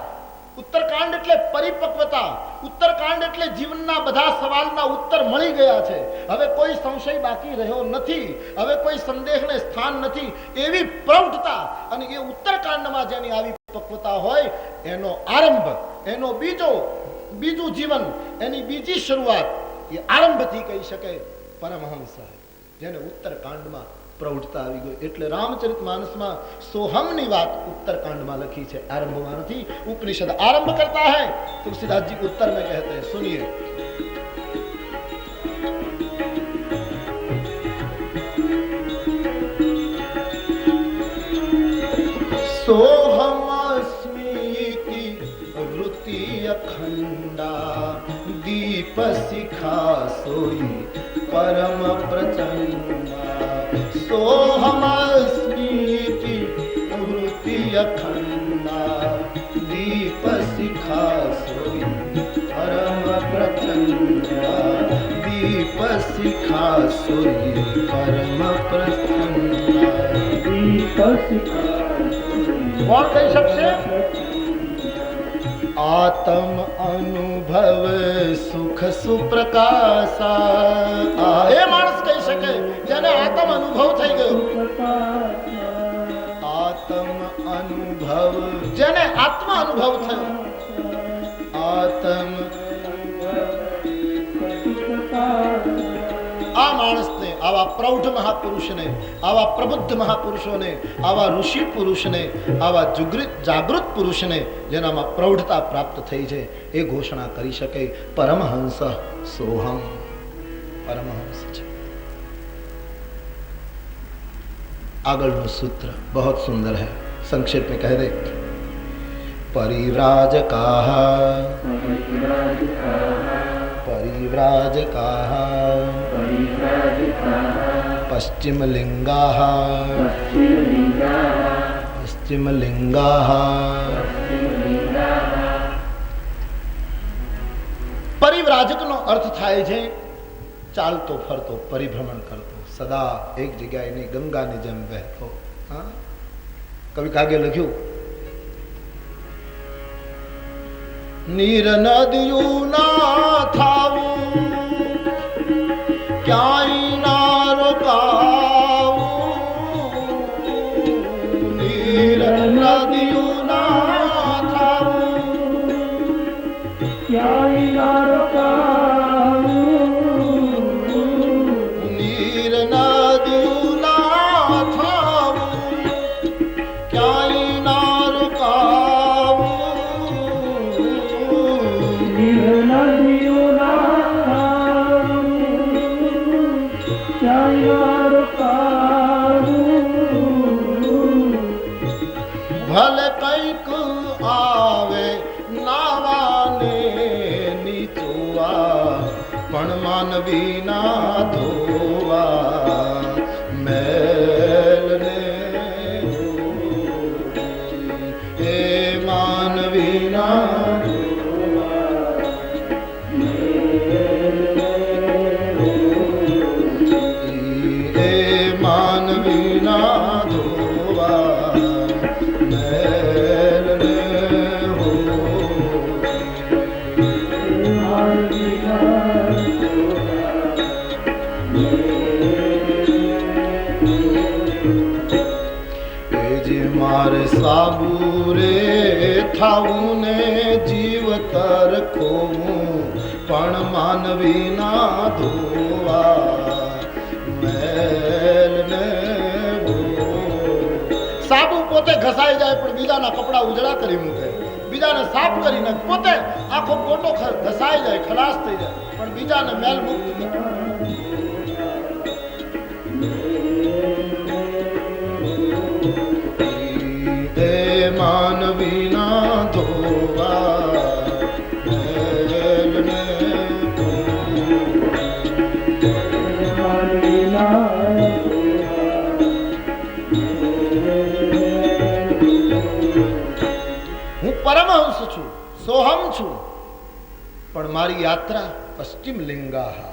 ઉત્તરકાંડ એટલે પરિપક્વતા, ઉત્તરકાંડ એટલે જીવનના બધા સવાલના ઉત્તર મળી ગયા છે. હવે કોઈ સંશય બાકી રહ્યો નથી, હવે કોઈ સંદેહને સ્થાન નથી. એવી પ્રૌઢતા, અને એ ઉત્તરકાંડમાં જેની આવી પક્વતા હોય એનો આરંભ, એનો બીજું જીવન, એની બીજી શરૂઆત એ આરંભથી કહી શકે પરમહંસ, જેને ઉત્તરકાંડમાં પ્રૌઢતા આવી ગઈ. એટલે રામચરિતમાનસમાં સોહમની વાત ઉત્તરકાંડમાં લખી છે, આરંભમાં નથી. ઉપનિષદ આરંભ કરતા है, तुलसीदास जी उत्तर में कहते हैं, सुनिए. सोहमस्मीति वृत्ति अखंडा दीप शिखा सोई परम प्रचंडा. सोहमस्मीति वृत्ति अखंडा दीप शिखा सोई परम प्रचंडा. दीप शिखा सोई परम प्रचंडा. दीप शिखा कौन कही सकते? आत्म अनुभव सुख सुप्रकाशा. એ માણસ કહી શકે જેને આત્મ અનુભવ થઈ ગયો. આત્મ અનુભવ, જેને આત્મ અનુભવ થયો. આત્મ આ માણસને, આવા પ્રૌઢ મહાપુરુષને, આવા પ્રબુદ્ધ મહાપુરુષોને, આવા ઋષિ પુરુષને, આવા જાગૃત પુરુષને જેનામાં પ્રૌઢતા પ્રાપ્ત થઈ છે એ ઘોષણા કરી શકે પરમહંસ સોહમ. પરમહંસ છે. આગળનું સૂત્ર बहुत सुंदर है, संक्षेप में कह दे. परिव्राजकाः पश्चिम लिंगाः. પરિવ્રાજકનો અર્થ થાય છે ચાલતો ફરતો, પરિભ્રમણ કરતો, સદા એક જગ્યાએ નહીં, ગંગાની જેમ વહેતો. કવિ કાગે લખ્યું, નીર નદિયું ના થાવું, ક્યાંય ના રોકાવું. નીર નદિયું ના થાવું, ક્યાંય ના રોકાવું. નીર નદિયું ના થાવું, ભલે કઈક આવે નાવાને નીચુવા પણ માનવી ના ધોવા મેલને એ માનવી ના સાબુરે થાવું ને જીવતર ખોવું પણ માનવી ના ધોવા મેલ ને સાબુ પોતે ઘસાઈ જાય પણ બીજાના કપડા ઉજળા કરી મૂકે, બીજાને સાફ કરીને પોતે આખો પોટો ઘસાઈ જાય, ખલાસ થઈ જાય પણ બીજાને મેલ મુક્ત કરે. માનવી ના ધોવા હું પરમહંસ છું, સોહમ છું, પણ મારી યાત્રા પશ્ચિમ લિંગા.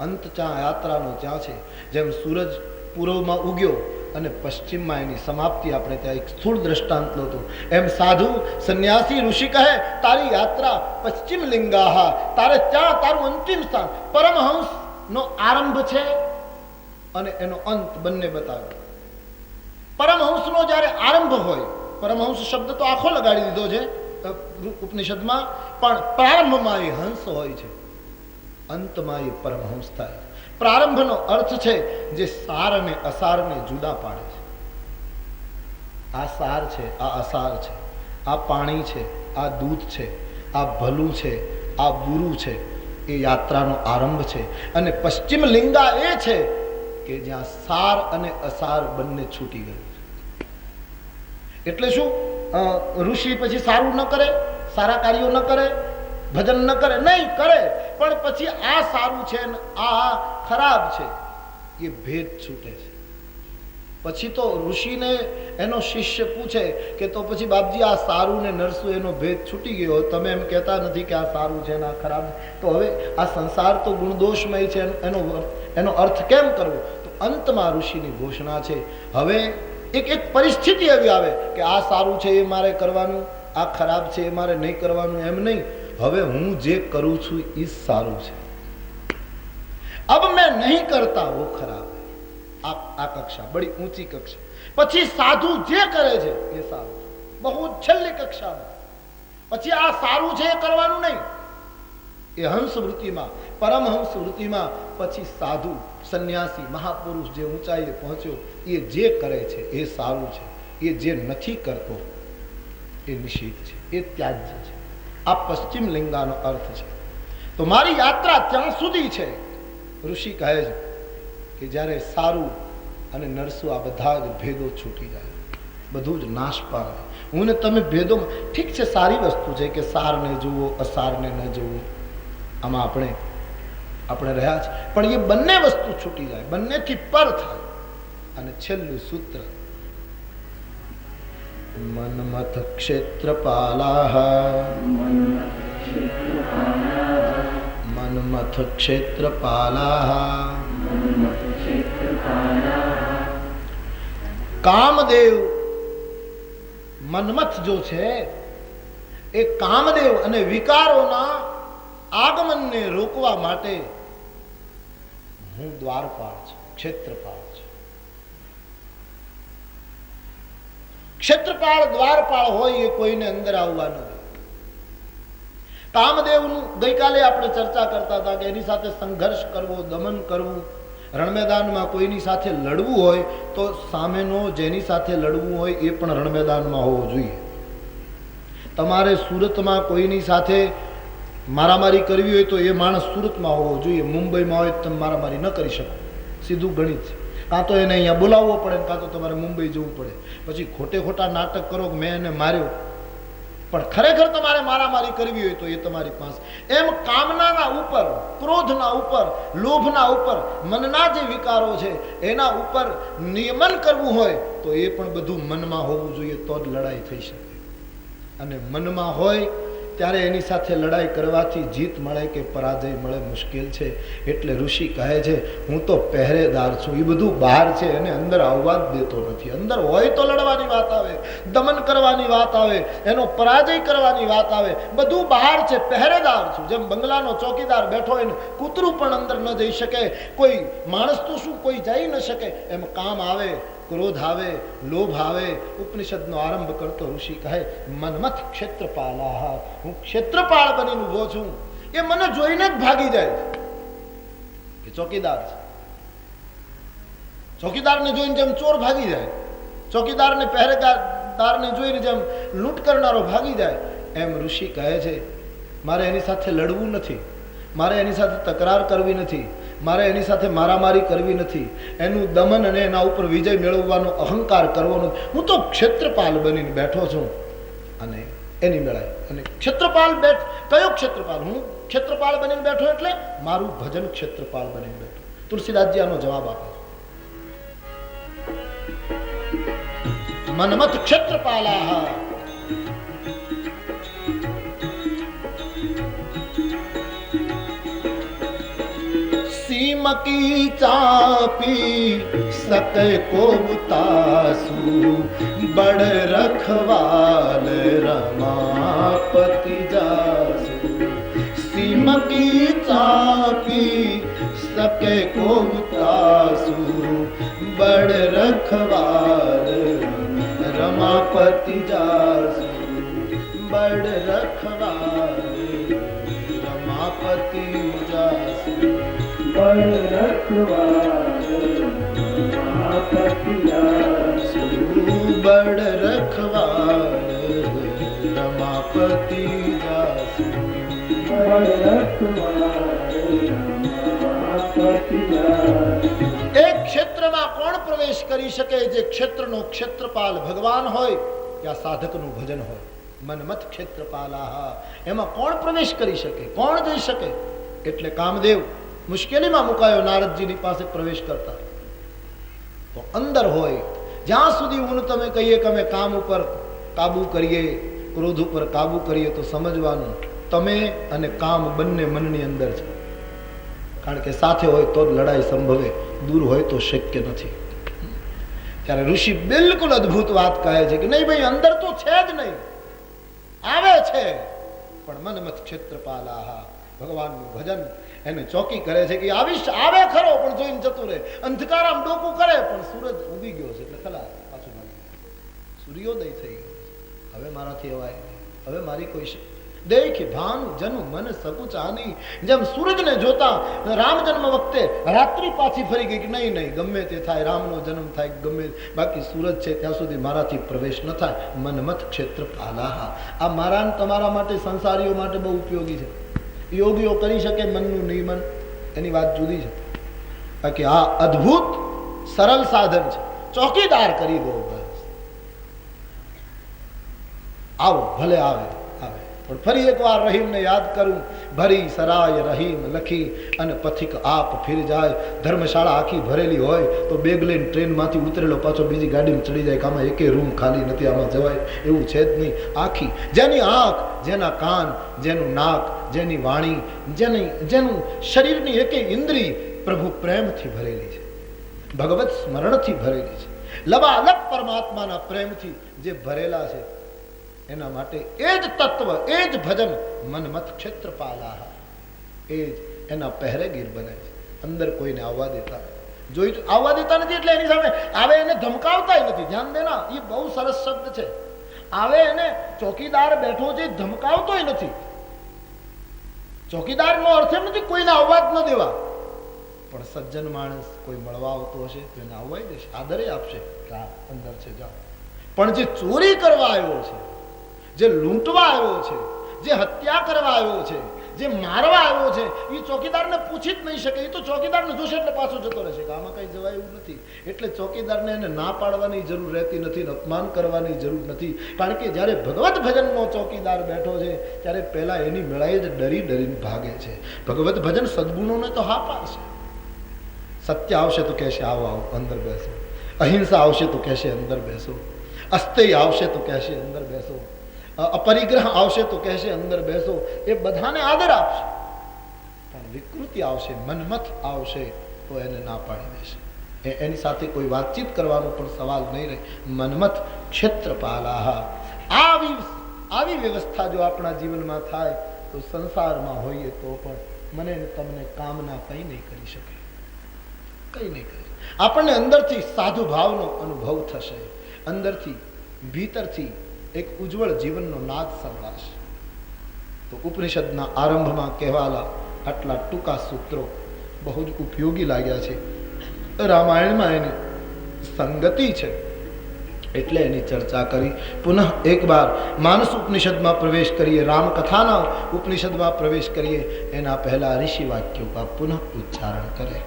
અંત ત્યાં યાત્રાનો ત્યાં છે. જેમ સૂરજ પૂર્વમાં ઉગ્યો અને પશ્ચિમમાં એની સમાપ્તિ, આપણે ત્યાં એક સ્થૂળ દ્રષ્ટાંત લો તો એમ સાધુ સંન્યાસી ઋષિ કહે તારી યાત્રા પશ્ચિમ લિંગા, તારે ત્યાં તારું અંતિમ સ્થાન પરમહંસ નો આરંભ છે અને એનો અંત બંને બતાવે. પરમહંસ નો જયારે આરંભ હોય, પરમહંસ શબ્દ તો આખો લગાડી દીધો છે ઉપનિષદમાં, પણ પ્રારંભમાં એ હંસ હોય છે, અંતમાં એ પરમહંસ થાય. પ્રારંભનો અર્થ છે જે સાર અને અસારને જુદા પાડે છે. આ સાર છે, આ અસાર છે, આ પાણી છે, આ દૂધ છે, આ ભલું છે, આ બુરું છે. એ યાત્રાનો આરંભ છે. અને પશ્ચિમ લિંગા એ છે કે જ્યાં સાર અને અસાર બંને છૂટી ગયું છે. એટલે શું, ઋષિ પછી સારું ન કરે, સારા કાર્યો ન કરે, ભજન ન કરે, નહીં કરે, પણ પછી આ સારું છે ને આ ખરાબ છે એ ભેદ છૂટે છે. પછી તો ઋષિને એનો શિષ્ય પૂછે કે તો પછી બાપજી આ સારું ને નરસું એનો ભેદ છૂટી ગયો, તમે એમ કહેતા નથી કે આ સારું છે ને આ ખરાબ, તો હવે આ સંસાર તો ગુણદોષમય છે, એનો અર્થ કેમ કરવો? તો અંતમાં ઋષિની ઘોષણા છે. હવે એક પરિસ્થિતિ એવી આવે કે આ સારું છે એ મારે કરવાનું, આ ખરાબ છે એ મારે નહીં કરવાનું, એમ નહીં. હવે હું જે કરું છું એ સારું છે, अब मैं नहीं करता वो खराब है. આ કક્ષા બડી ઊંચી કક્ષા. પછી સાધુ જે કરે છે એ સારું છે, બહુ છેલ્લી કક્ષામાં. પછી આ સારું છે એ કરવાનું નહીં. એ હંસ વૃત્તિમાં, પરમહંસ વૃત્તિમાં પછી સાધુ સંન્યાસી મહાપુરુષ જે ઊંચાઈએ પહોંચ્યો એ જે કરે છે એ સારું છે, એ જે નથી કરતો એ નિષિદ્ધ છે, એ ત્યાજ્ય છે. આ પશ્ચિમ લિંગાનો અર્થ છે. તો મારી યાત્રા ત્યાં સુધી છે. ઋષિ કહે છે કે જ્યારે સારું અને નરસું આ બધા જ ભેદો છૂટી જાય, બધું જ નાશ પામે. હું ને તમે ભેદોમાં, ઠીક છે સારી વસ્તુ છે કે સારને જુઓ અસારને ન જુઓ, આમાં આપણે રહ્યા છે, પણ એ બંને વસ્તુ છૂટી જાય, બંનેથી પર થાય. અને છેલ્લું સૂત્ર મન્મથ ક્ષેત્રપાલાહ, મન્મથ ક્ષેત્રપાલાહ. કામદેવ મન્મથ જો છે એ કામદેવ અને વિકારોના આગમનને રોકવા માટે હું દ્વારપાળ છું, ક્ષેત્રપાળ છું. ક્ષેત્રપાળ દ્વારપાળ હોય એ કોઈને અંદર આવવા ન દે. કામદેવનું ગઈકાલે આપણે ચર્ચા કરતા હતા કે એની સાથે સંઘર્ષ કરવો, દમન કરવું. રણમેદાનમાં કોઈની સાથે લડવું હોય તો સામેનો જેની સાથે લડવું હોય એ પણ રણમેદાનમાં હોવો જોઈએ. તમારે સુરતમાં કોઈની સાથે મારામારી કરવી હોય તો એ માણસ સુરતમાં હોવો જોઈએ. મુંબઈમાં હોય તમે મારામારી ન કરી શકો. સીધું ગણિત છે. કાં તો એને અહીંયા બોલાવવો પડે, કાં તો તમારે મુંબઈ જવું પડે. પછી ખોટે ખોટા નાટક કરો કે મેં એને માર્યો, પણ ખરેખર તમારે મારામારી કરવી હોય તો એ તમારી પાસે. એમ કામનાના ઉપર, ક્રોધના ઉપર, લોભના ઉપર, મનના જે વિકારો છે એના ઉપર નિયમન કરવું હોય તો એ પણ બધું મનમાં હોવું જોઈએ, તો જ લડાઈ થઈ શકે. અને મનમાં હોય ત્યારે એની સાથે લડાઈ કરવાથી જીત મળે કે પરાજય મળે મુશ્કેલ છે. એટલે ઋષિ કહે છે હું તો પહેરેદાર છું, એ બધું બહાર છે એને અંદર આવવા જ દેતો નથી. અંદર હોય તો લડવાની વાત આવે, દમન કરવાની વાત આવે, એનો પરાજય કરવાની વાત આવે, બધું બહાર છે, પહેરેદાર છું. જેમ બંગલાનો ચોકીદાર બેઠો હોય ને કૂતરું પણ અંદર ન જઈ શકે, કોઈ માણસ તો શું કોઈ જઈ ન શકે, એમ કામ આવે, ક્રોધ આવે, લોભ આવે. ઉપનિષદનો આરંભ કરતો ઋષિ કહે મન્મથ ક્ષેત્રપાલાહ, હું ક્ષેત્રપાળ બનીને ઉભો છું. એ મને જોઈને જ ભાગી જાય કે ચોકીદાર છે. ચોકીદારને જોઈને જેમ ચોર ભાગી જાય, ચોકીદારને પહેરેદારને જોઈને જેમ લૂંટ કરનારો ભાગી જાય, એમ ઋષિ કહે છે મારે એની સાથે લડવું નથી, મારે એની સાથે તકરાર કરવી નથી, મારે એની સાથે મારામારી કરવી નથી, એનું દમન અને એના ઉપર વિજય મેળવવાનો અહંકાર કરવાનો. હું તો ક્ષેત્રપાલ બનીને બેઠો છું. અને એની મેળાય અને ક્ષેત્રપાલ કયો ક્ષેત્રપાલ? હું ક્ષેત્રપાલ બનીને બેઠો એટલે મારું ભજન ક્ષેત્રપાલ બનીને બેઠો. તુલસીદાસજી આનો જવાબ આપે મન્મથ ક્ષેત્રપાલાહ. सीमकी चापी सके को बुतासु बड़ रखवाल रमापति जासु. सीमकी चापी सके को बुतासु बड़ रखवाल रमापति जासु. बड़ रखवाल रमापति जासु. बड़ रखवाल रमापति जासु. बड़ रखवाल रमापति जासु. बड़ रखवाल रमापति जासु. एक क्षेत्રમાં કોણ પ્રવેશ કરી શકે? જે ક્ષેત્રનો ક્ષેત્રપાલ ભગવાન હોય યા સાધકનું ભજન હોય. મન્મથ ક્ષેત્રપાલાહ, એમાં કોણ પ્રવેશ કરી શકે, કોણ જઈ શકે? એટલે કામદેવ મુશ્કેલીમાં મુકાયો નારદજીની પાસે પ્રવેશ કરતા. તો અંદર હોય જ્યાં સુધી હું તમે કહીએ કે અમે કામ ઉપર કાબુ કરીએ, ક્રોધ ઉપર કાબુ કરીએ, તો સમજવાનું તમે અને કામ બંને મનની અંદર છે. કારણ કે સાથે હોય તો જ લડાઈ સંભવે, દૂર હોય તો શક્ય નથી. ત્યારે ઋષિ બિલકુલ અદ્ભુત વાત કહે છે કે નહીં ભાઈ, અંદર તો છે જ નહીં, આવે છે પણ મન્મથ ક્ષેત્રપાલાહ, ભગવાનનું ભજન એને ચોકી કરે છે કે આવીશ, આવે ખરો પણ જોઈને જતું રહે. અંધકારામ ડોકું કરે પણ સૂરજ ઉગી ગયો છે એટલે ખલાસ, પાછું સૂર્યોદય થઈ ગયો. હવે મારાથી અવાય નહીં, હવે મારી કોઈ દેખી ભાનુ જનુ મન સકુચાની. જેમ સૂરજને જોતા રામ જન્મ વખતે રાત્રિ પાછી ફરી ગઈ કે નહીં નહીં ગમે તે થાય, રામનો જન્મ થાય ગમે, બાકી સૂરજ છે ત્યાં સુધી મારાથી પ્રવેશ ન થાય. મન્મથ ક્ષેત્રપાલાહ. આ મારા તમારા માટે, સંસારીઓ માટે બહુ ઉપયોગી છે. યોગીઓ કરી શકે મનનું નિયમન, એની વાત જુદી છે. બાકી આ અદ્ભુત સરળ સાધન છે. ચોકીદાર કરી દો બસ. આવો ભલે આવે આવે. પણ ફરી એકવાર રહીમને યાદ કરું, ભરી સરાય રહીમ લખી અને પથિક આપ ફિર જાય. ધર્મશાળા આખી ભરેલી હોય તો બેગ લઈને ટ્રેનમાંથી ઉતરેલો પાછો બીજી ગાડીમાં ચડી જાય કે આમાં એકે રૂમ ખાલી નથી, આમાં જવાય એવું છે જ નહીં. આખી જેની આંખ, જેના કાન, જેનું નાક, જેની વાણી, જેનું શરીરની એકે ઇન્દ્રિય પ્રભુ પ્રેમથી ભરેલી છે, ભગવત સ્મરણથી ભરેલી છે, લબાલબ પરમાત્માના પ્રેમથી જે ભરેલા છે, એના માટે એ જ તત્વ, એ જ ભજન મન્મથ ક્ષેત્રપાલાહ, એ જ એના પહેરેગીર બને છે. અંદર કોઈને આવવા દેતા, જોઈ આવવા દેતા નથી એટલે એની સામે આવે એને ધમકાવતા નથી. ધ્યાન દેના, એ બહુ સરસ શબ્દ છે. આવે એને ચોકીદાર બેઠો છે, ધમકાવતોય નથી. ચોકીદારનો અર્થ એમ નથી કોઈને આવવા જ ન દેવા, પણ સજ્જન માણસ કોઈ મળવા આવતો હશે તો એને આવવા દેશે, આદરે આપશે કે આ અંદર છે જાઓ. પણ જે ચોરી કરવા આવ્યો છે, જે લૂંટવા આવ્યો છે, જે હત્યા કરવા આવ્યો છે, જે મારવા આવ્યો છે એ ચોકીદારને પૂછી જ નહીં શકે. એ તો ચોકીદારને જોશે એટલે પાછો જતો રહેશે કે આમાં કઈ જવાય એવું નથી. એટલે ચોકીદારને એને ના પાડવાની જરૂર રહેતી નથી, અપમાન કરવાની જરૂર નથી. કારણ કે જ્યારે ભગવત ભજનનો ચોકીદાર બેઠો છે ત્યારે પહેલા એની મેળાએ જ ડરી ડરીને ભાગે છે. ભગવત ભજન સદગુણોને તો હા પાડશે. સત્ય આવશે તો કહેશે આવો આવો અંદર બેસો, અહિંસા આવશે તો કહેશે અંદર બેસો, અસ્તેય આવશે તો કહેશે અંદર બેસો, અપરિગ્રહ આવશે તો કહેશે અંદર બેસો. એ બધાને આદર આપશે. પણ વિકૃતિ આવશે, મનમથ આવશે તો એને ના પાડી દેશે. એની સાથે કોઈ વાતચીત કરવાનો પણ સવાલ નહીં રહે. મનમથ ક્ષેત્રપાલાહ. આવી વ્યવસ્થા જો આપણા જીવનમાં થાય તો સંસારમાં હોઈએ તો પણ મને તમને કામના કંઈ નહીં કરી શકે, કંઈ નહીં કરે. આપણને અંદરથી સાધુ ભાવનો અનુભવ થશે, અંદરથી ભીતરથી એક ઉજ્જવળ જીવનનો નાદ સંભળાશે. તો ઉપનિષદના આરંભમાં કહેવાલા આટલા ટૂંકા સૂત્રો બહુ જ ઉપયોગી લાગ્યા છે. રામાયણમાં એની સંગતિ છે એટલે એની ચર્ચા કરી. પુનઃ એકવાર માનસ ઉપનિષદમાં પ્રવેશ કરીએ, રામકથાના ઉપનિષદમાં પ્રવેશ કરીએ એના પહેલા ઋષિ વાક્યો કા પુનઃ ઉચ્ચારણ કરે.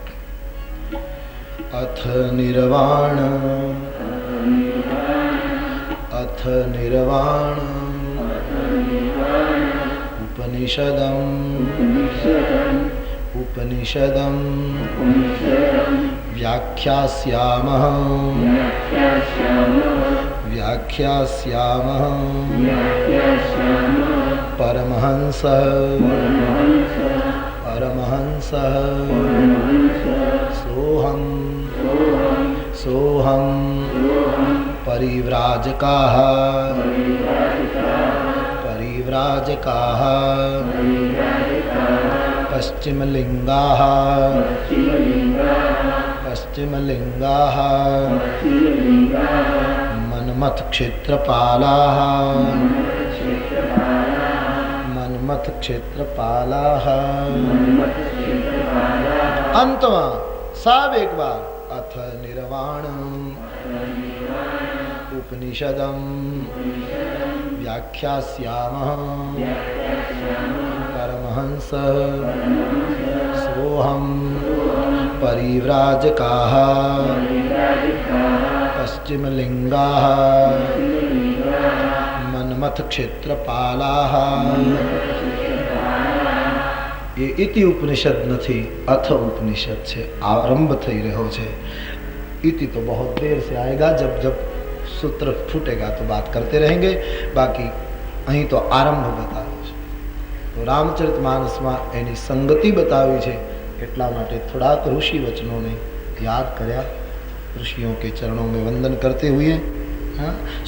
અથ નિર્વાણ ઉપનિષદમ વ્યાખ્યાસ્યામઃ પરમહંસ સોહમ પરિવ્રાજકાઃ પશ્ચિમલિંગાઃ મન્મથ ક્ષેત્રપાલાઃ. અંતમાં સાબ એક વાર અથ નિર્વાણ ઉપનિષદમ વ્યાખ્યાસ્યામઃ પરમહંસ સોહમ પરિવ્રાજકાઃ પશ્ચિમલિંગાઃ મન્મથ ક્ષેત્રપાલાઃ. ये इति उपनिषद नहीं, अथ उपनिषद છે. आरंभ થઈ રહ્યો છે. इति तो बहुत देर से आएगा, जब जब सूत्र फूटेगा तो बात करते रहेंगे. बाकी અહીં તો આરંભ બતાવ્યો છે. તો રામચરિતમાનસમાં એની સંગતિ બતાવી છે. એટલા માટે થોડાક ઋષિ વચનોને યાદ કર્યા. ऋषियों के चरणों में वंदन करते हुए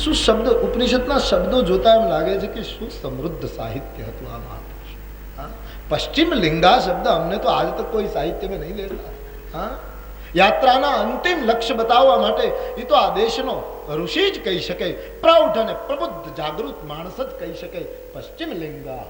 શું શબ્દ ઉપનિષદના શબ્દો જોતા એમ લાગે છે કે શું સમૃદ્ધ સાહિત્ય હતું આ મહાપુરુષ. પશ્ચિમ લિંગા શબ્દ અમને તો આજ તક કોઈ સાહિત્ય में નહીં લેતા. યાત્રાના અંતિમ લક્ષ્ય બતાવવા માટે એ તો આ દેશનો ઋષિ જ કહી શકે, પ્રૌઢ અને પ્રબુદ્ધ જાગૃત માણસ જ કહી શકે પશ્ચિમ લિંગા.